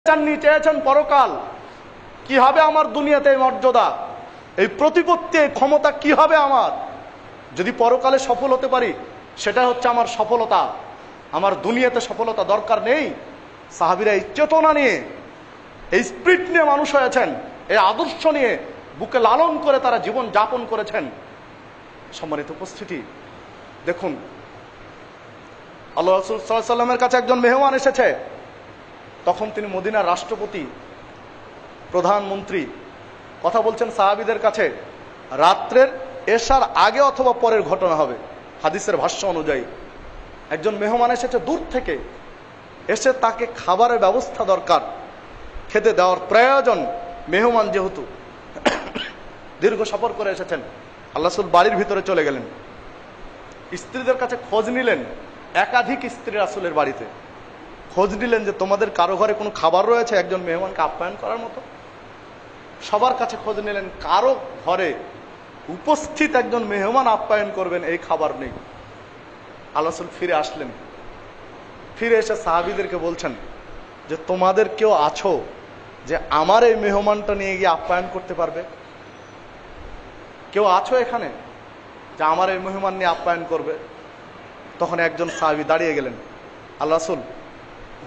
চাননি, চেয়েছেন পরকাল। কি হবে আমার দুনিয়াতে এই মর্যাদা, এই প্রতিপত্তি, এই ক্ষমতা কি হবে আমার? যদি পরকালে সফল হতে পারি সেটা হচ্ছে আমার সফলতা। আমার দুনিয়াতে সফলতা দরকার নেই। সাহাবীরা এই চেতনা নিয়ে, এই স্পিরিট নিয়ে মানুষ হয়েছেন, এই আদর্শ নিয়ে বুকে লালন করে তারা জীবন যাপন করেছেন। সম্মানিত উপস্থিতি, দেখুন আল্লাহ রাসূল সাল্লাল্লাহু আলাইহি ওয়াসাল্লামের কাছে একজন মেহমান এসেছে। তখন তিনি মদিনার রাষ্ট্রপতি, প্রধানমন্ত্রী। কথা বলছেন সাহাবীদের কাছে, রাত্রের এশার আগে অথবা পরের ঘটনা হবে। হাদিসের ভাষ্য অনুযায়ী একজন মেহমান এসেছে দূর থেকে, এসে তাকে খাবারের ব্যবস্থা দরকার, খেতে দেওয়ার প্রয়োজন। মেহমান যেহেতু দীর্ঘ সফর করে এসেছেন, আল্লাহ রাসূল বাড়ির ভিতরে চলে গেলেন। স্ত্রীদের কাছে খোঁজ নিলেন, একাধিক স্ত্রী রাসূলের বাড়িতে খোঁজ নিলেন যে তোমাদের কারো ঘরে কোনো খাবার রয়েছে একজন মেহমানকে আপ্যায়ন করার মতো। সবার কাছে খোঁজ নিলেন, কারো ঘরে উপস্থিত একজন মেহমান আপ্যায়ন করবেন এই খাবার নেই। আল্লাহ রাসূল ফিরে আসলেন, ফিরে এসে সাহাবীদেরকে বলছেন যে তোমাদের কেউ আছো যে আমার এই মেহমানটা নিয়ে গিয়ে আপ্যায়ন করতে পারবে? কেউ আছো এখানে যে আমার এই মেহমান নিয়ে আপ্যায়ন করবে? তখন একজন সাহাবী দাঁড়িয়ে গেলেন, আল্লাহ রাসূল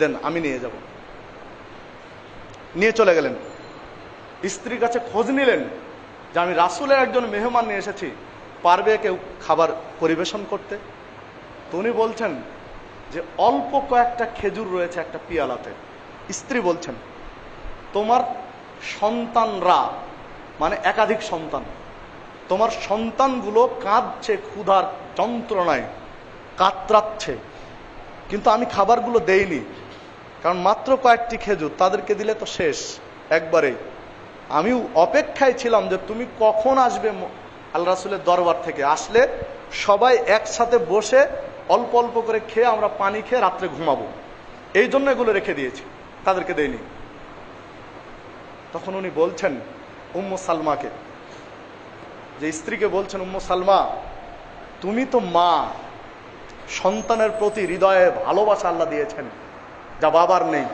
দেন, আমি নিয়ে যাব। নিয়ে চলে গেলেন। স্ত্রীর কাছে খোঁজ নিলেন যে আমি রাসূলের একজন মেহমান নিয়ে এসেছি, পারবে কেউ খাবার পরিবেশন করতে? তো উনি বলছেন যে অল্প কয়েকটা খেজুর রয়েছে একটা পিয়ালাতে। স্ত্রী বলছেন তোমার সন্তানরা, মানে একাধিক সন্তান, তোমার সন্তানগুলো কাঁদছে, ক্ষুধার যন্ত্রণায় কাতরাচ্ছে, কিন্তু আমি খাবারগুলো দেইনি, কারণ মাত্র কয়েকটি খেজুর, তাদেরকে দিলে তো শেষ একবারেই। আমি অপেক্ষায় ছিলাম যে তুমি কখন আসবে আল্লাহ রাসূলের দরবার থেকে, আসলে সবাই একসাথে বসে অল্প অল্প করে খেয়ে আমরা পানি খেয়ে রাত্রে ঘুমাবো, এই জন্য এগুলো রেখে দিয়েছি, তাদেরকে দেইনি। তখন উনি বলছেন উম্মু সালমাকে, যে স্ত্রীকে বলছেন, উম্মু সালমা তুমি তো মা, সন্তানের প্রতি হৃদয়ে ভালোবাসা আল্লাহ দিয়েছেন যা বাবার নেই।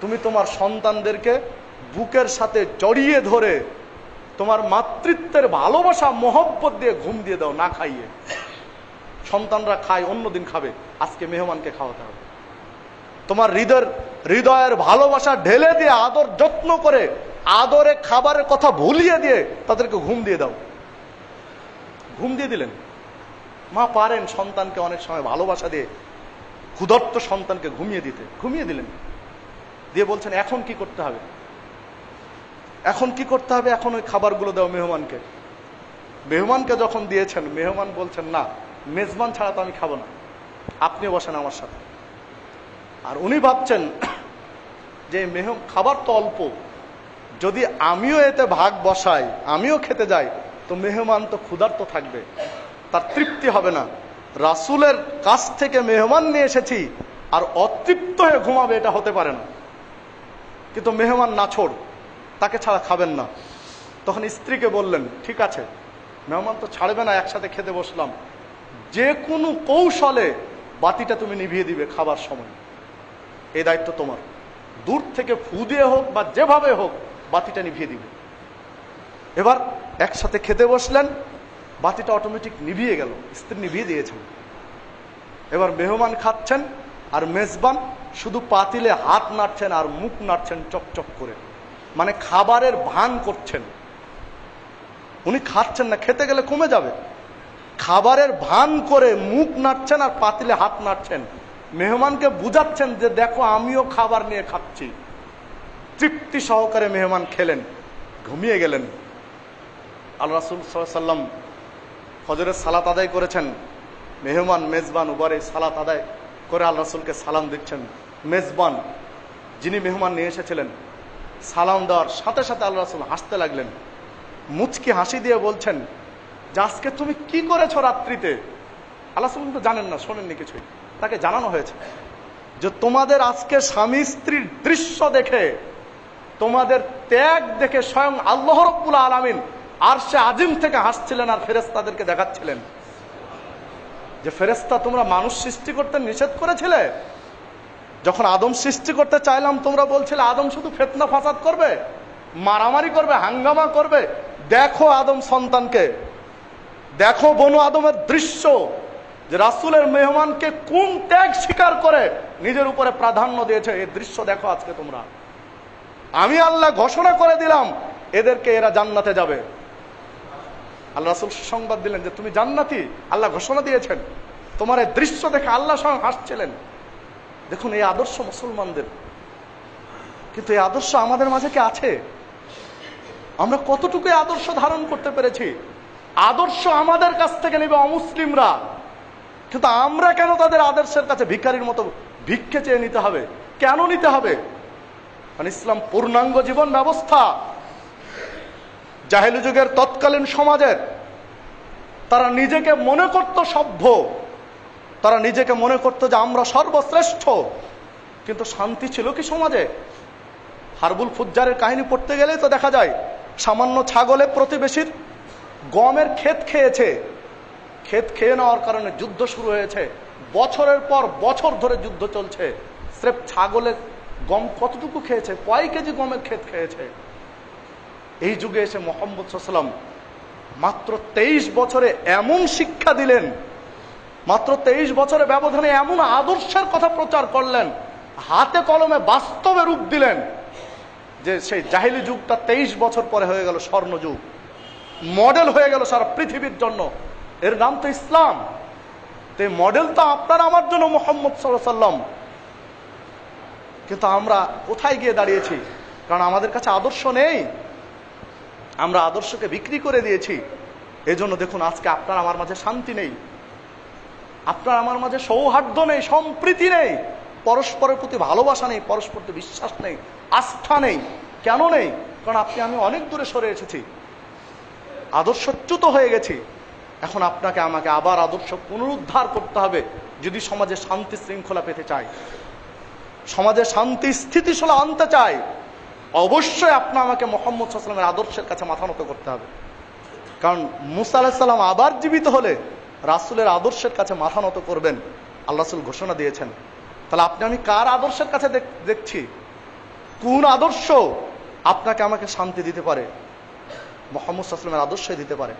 তুমি তোমার সন্তানদেরকে বুকের সাথে জড়িয়ে ধরে তোমার মাতৃত্বের ভালোবাসা মহব্বত দিয়ে ঘুম দিয়ে দাও, না খাইয়ে। সন্তানরা খায়, অন্যদিন খাবে, আজকে মেহমানকে খাওয়াতে হবে। তোমার হৃদয়ের ভালোবাসা ঢেলে দিয়ে, আদর যত্ন করে, আদরে খাবারের কথা ভুলিয়ে দিয়ে তাদেরকে ঘুম দিয়ে দাও। ঘুম দিয়ে দিলেন। মা পারেন সন্তানকে অনেক সময় ভালোবাসা দিয়ে ক্ষুধার্ত সন্তানকে ঘুমিয়ে দিলেন। দিয়ে বলছেন এখন কি করতে হবে? এখন কি করতে হবে? এখন ওই খাবারগুলো দাও মেহমানকে। মেহমানকে যখন দিয়েছেন, মেহমান বলছেন না, মেজবান ছাড়া তো আমি খাবো না, আপনি বসেন আমার সাথে। আর উনি ভাবছেন যে খাবার তো অল্প, যদি আমিও এতে ভাগ বসাই, আমিও খেতে যাই, তো মেহমান তো ক্ষুধার্ত থাকবে, তার তৃপ্তি হবে না। রাসূলের কাছ থেকে মেহমান নিয়ে এসেছি আর অতৃপ্ত হয়ে ঘুমাবে, এটা হতে পারে না। কিন্তু মেহমান নাছোড়, তাকে ছাড়া খাবেন না। তখন স্ত্রীকে বললেন ঠিক আছে, মেহমান তো ছাড়বে না, একসাথে খেতে বসলাম, যে কোনো কৌশলে বাতিটা তুমি নিভিয়ে দিবে খাবার সময়, এই দায়িত্ব তোমার। দূর থেকে ফু দিয়ে হোক বা যেভাবে হোক বাতিটা নিভিয়ে দিবে। এবার একসাথে খেতে বসলেন, বাতিটা অটোমেটিক নিভিয়ে গেল, স্ত্রী নিভিয়ে দিয়েছেন। এবার মেহমান খাচ্ছেন আর মেজবান শুধু পাতিলে হাত নাড়ছেন আর মুখ নাড়ছেন চকচক করে, মানে খাবারের ভান করছেন। উনি খাচ্ছেন না, খেতে গেলে কমে যাবে। খাবারের ভান করে মুখ নাড়ছেন আর পাতিলে হাত নাড়ছেন, মেহমানকে বুঝাচ্ছেন যে দেখো আমিও খাবার নিয়ে খাচ্ছি। তৃপ্তি সহকারে মেহমান খেলেন, ঘুমিয়ে গেলেন। আল্লাহ রাসূল সাল্লাল্লাহু আলাইহি ওয়াসাল্লাম ফজরের সালাত আদায় করেছেন। মেহমান মেজবান উভয়ে সালাত আদায় করে আল্লাহ রাসূলকে সালাম দিচ্ছেন। মেজবান, যিনি মেহমান নিয়ে এসেছিলেন, সালাম দেওয়ার সাথে সাথে আল্লাহ রাসূল হাসতে লাগলেন, মুচকি হাসি দিয়ে বলছেন যে আজকে তুমি কি করেছো রাত্রিতে? আল্লাহ রাসূল কিন্তু জানেন না, শোনেননি কিছুই, তাকে জানানো হয়েছে যে তোমাদের আজকে স্বামী স্ত্রীর দৃশ্য দেখে, তোমাদের ত্যাগ দেখে স্বয়ং আল্লাহ রাব্বুল আলামিন আরশে আজিম থেকে হাসছিলেন আর ফেরেশতাদেরকে দেখাচ্ছিলেন যে ফেরেশতা তোমরা মানুষ সৃষ্টি করতে নিষেধ করেছিলে, যখন আদম সৃষ্টি করতে চাইলাম তোমরা বলছিলে আদম শুধু ফিতনা ফাসাদ করবে, মারামারি করবে, হাঙ্গামা করবে। দেখো আদম সন্তানকে, দেখো বনু আদমের দৃশ্য, যে রাসূলের মেহমানকে কোন ত্যাগ স্বীকার করে নিজের উপরে প্রাধান্য দিয়েছে। এই দৃশ্য দেখো আজকে তোমরা। আমি আল্লাহ ঘোষণা করে দিলাম এদেরকে, এরা জান্নাতে যাবে। আল্লাহ রাসূল সংবাদ দিলেন যে তুমি জান্নাতি, আল্লাহ ঘোষণা দিয়েছেন। তোমার এই দৃশ্য দেখে আল্লাহ স্বয়ং হাসছিলেন। দেখুন এই আদর্শ মুসলমানদের, কিন্তু এই আদর্শ আমাদের মাঝে কি আছে? আমরা কতটুকু এই আদর্শ ধারণ করতে পেরেছি? আদর্শ আমাদের কাছ থেকে নেবে অমুসলিমরা, কিন্তু আমরা কেন তাদের আদর্শের কাছে ভিখারির মতো ভিক্ষে চেয়ে নিতে হবে? কেন নিতে হবে? কারণ ইসলাম পূর্ণাঙ্গ জীবন ব্যবস্থা। জাহেলি যুগের তৎকালীন সমাজের তারা নিজেকে মনে করত সভ্য, তারা নিজেকে মনে করত যে আমরা সর্বশ্রেষ্ঠ, কিন্তু শান্তি ছিল কি সমাজে? হারবুল ফুজ্জারের কাহিনী পড়তে গেলে তো দেখা যায় সামান্য ছাগলে প্রতিবেশীর গমের ক্ষেত খেয়েছে, ক্ষেত খেয়ে নেওয়ার কারণে যুদ্ধ শুরু হয়েছে। বছরের পর বছর ধরে যুদ্ধ চলছে। স্রেফ ছাগলের গম কতটুকু খেয়েছে? কয় কেজি গমের ক্ষেত খেয়েছে। এই যুগে এসে মুহাম্মদ সাল্লাল্লাহু আলাইহি ওয়াসাল্লাম মাত্র 23 বছরে এমন শিক্ষা দিলেন, মাত্র 23 বছরের ব্যবধানে এমন আদর্শের কথা প্রচার করলেন, হাতে কলমে বাস্তবে রূপ দিলেন, যে সেই জাহেলি যুগটা 23 বছর পরে হয়ে গেল স্বর্ণযুগ, মডেল হয়ে গেল সারা পৃথিবীর জন্য। এর নাম তো ইসলাম। তো এই মডেল তো আপনার আমার জন্য মুহাম্মদ সাল্লাল্লাহু আলাইহি ওয়াসাল্লাম। কিন্তু আমরা কোথায় গিয়ে দাঁড়িয়েছি? কারণ আমাদের কাছে আদর্শ নেই, আমরা আদর্শকে বিক্রি করে দিয়েছি। এজন্য দেখুন আজকে আপনার আমার মাঝে শান্তি নেই, আপনার আমার মাঝে সৌহার্দ্য নেই, সম্প্রীতি নেই, পরস্পরের প্রতি ভালোবাসা নেই, পরস্পরের প্রতি বিশ্বাস নেই, আস্থা নেই। কেন নেই? কারণ আপনি আমি অনেক দূরে সরে এসেছি, আদর্শচ্যুত হয়ে গেছি। এখন আপনাকে আমাকে আবার আদর্শ পুনরুদ্ধার করতে হবে যদি সমাজে শান্তি শৃঙ্খলা পেতে চাই, সমাজে শান্তি স্থিতিশীলতা আনতে চাই। অবশ্যই আপনি আমাকে মুহাম্মদ সাল্লাল্লাহু আলাইহি ওয়াসাল্লামের আদর্শের কাছে মাথা নত করতে হবে। কারণ মুসা আলাইহিস সালাম আবার জীবিত হলে রাসূলের আদর্শের কাছে মাথা নত করবেন, আল্লাহ রাসূল ঘোষণা দিয়েছেন। তাহলে আপনি আমি কার আদর্শের কাছে দেখছি? কোন আদর্শ আপনাকে আমাকে শান্তি দিতে পারে? মুহাম্মদ সাল্লাল্লাহু আলাইহি ওয়াসাল্লামের আদর্শই দিতে পারে।